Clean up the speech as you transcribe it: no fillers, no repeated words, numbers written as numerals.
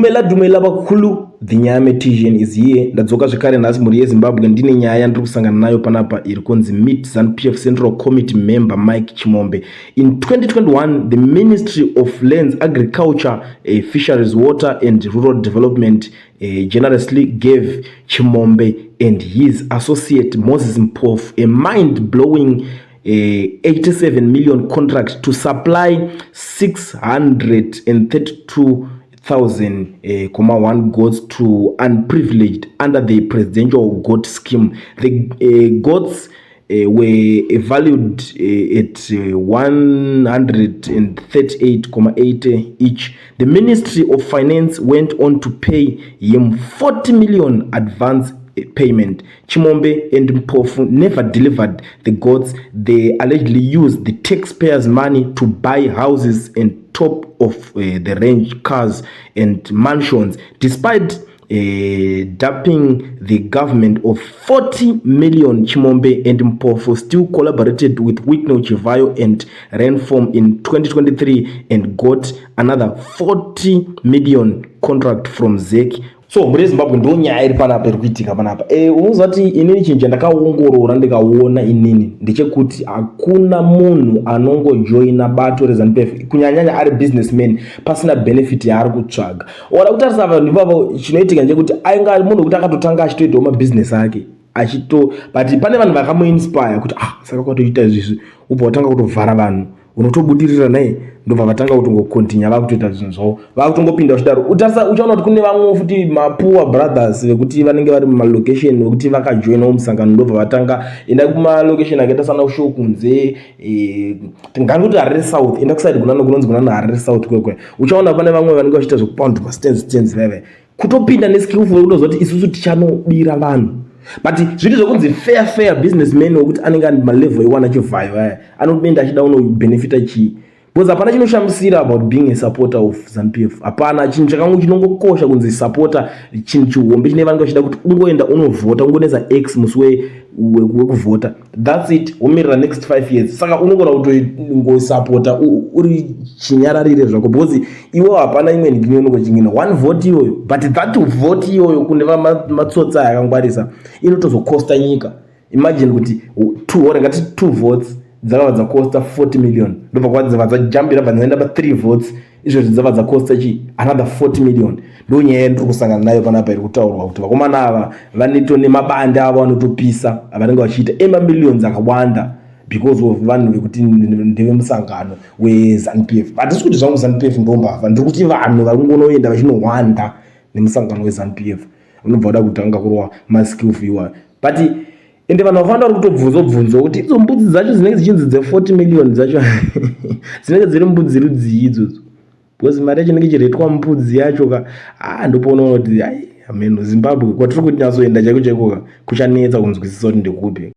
Dumela bakulu, the Nyame TGN is here. Ndadzoka zvekare nhasi muri yeZimbabwe ndine nyaya ndiri kusangana nayo panapa iri kunzi Meet ZANU-PF Central Committee member Mike Chimombe. In 2021, the Ministry of Lands, Agriculture, Fisheries, Water and Rural Development generously gave Chimombe and his associate Moses Mpofu a mind-blowing 87 million contract to supply 632,000 goats to unprivileged under the presidential goat scheme. The goats were valued at 138.80 each. The Ministry of Finance went on to pay him 40 million advance payment. Chimombe and Mpofu never delivered the goats. They allegedly used the taxpayers' money to buy houses and top of the range cars and mansions, despite dumping the government of 40 million. Chimombe and Mpofu still collaborated with Wycliffe Chivayo and Renform in 2023 and got another 40 million contract from ZEC. So muri Zimbabwe ndo nyaya iri panapa iri kuitika panapa. Unozati inini chinhu chandakaongorora ndikaona inini ndechekuti hakuna munhu anongojoina bato reZANU-PF kunyanyanya ari businessman pasina benefit yaari kutsvaga. Ora kutarisa vanhu ivavo chinoitika ndechekuti ainga munhu kuti akatotanga achitoitawo mabusiness ake but pane vanhu vakamuinspire kuti saka kwatoita izvi ubva watanga kutovhara vanhu unotobudirira naye ndobva vatanga kutongokontinya vakutoita zvinhu zvavo vakutongopinda uchidaro. Uchaona kuti kune vamwe futi mapoor brothers vekuti vanenge vari mumalocation vekuti vakajoinawo musangano ndobva vatanga enda kumalocation akaita sana usho kunze ngangoti Harare South enda kusaidi kunonzi kunana Harare South kwekwe. Uchaona pane vamwe vanenge vachiita zvekupound mastands veve kutopinda neskillful kutozoti isusu tichanobira vanhu. But zviri zvokunzi fair businessman wekuti anenge ane malevel ewana chivhayo anopinda achida unobenefita chii. Because hapana chinoshamisira about being a supporter of ZANU-PF. Hapana chinhu chakangu chinongokosha kunzi supporter chinhu chihombe chine vanenge vachida kuti ungoenda unovhota ungonesa X musi wekuvhota. That's it. Womirira next 5 years. Saka unongona kutongosupporta uri chinyararire zvako because iwo hapana imwe ndini unongochingina one vote iyoyo, but that vote iyoyo kune matsotsa yakangwarisa inotozokosta nyika. Imagine kuti ngati 2 votes dzakava dzakosta 40 million ndobva kwadzava dzajambira vanzaenda pa 3 votes izvo dzava dzakosta another 40 million. Ndo nyaya ndiri kusangana nayo panapa iri kutaurwa kuti vakomana ava vanito nemabanda avo vanotopisa avanenge vachiita millions akawanda because of vanhu vekuti ndeve musangano weZANU-PF. Hatisi kuti zvangu ZANU-PF ndombavha, ndiri kuti vanhu vari kungonoenda vachinohwanda nemusangano weZANU-PF unobva uda kutanga kurwa maskillful iwayo. But ende vanhu vafanda vari kutobvunzwa kuti idzo mbudzi dzacho dzinenge dzichinzi dze40 million dzacho dzinenge dziri mbudzi rudzii idzodzo, because mari yacho inenge ichiretwa mbudzi yacho ndopoona kuti Zimbabwe kwatiri kuti nyatsoenda chaiko kuchanetsa kunzwisisa kuti ndekupi.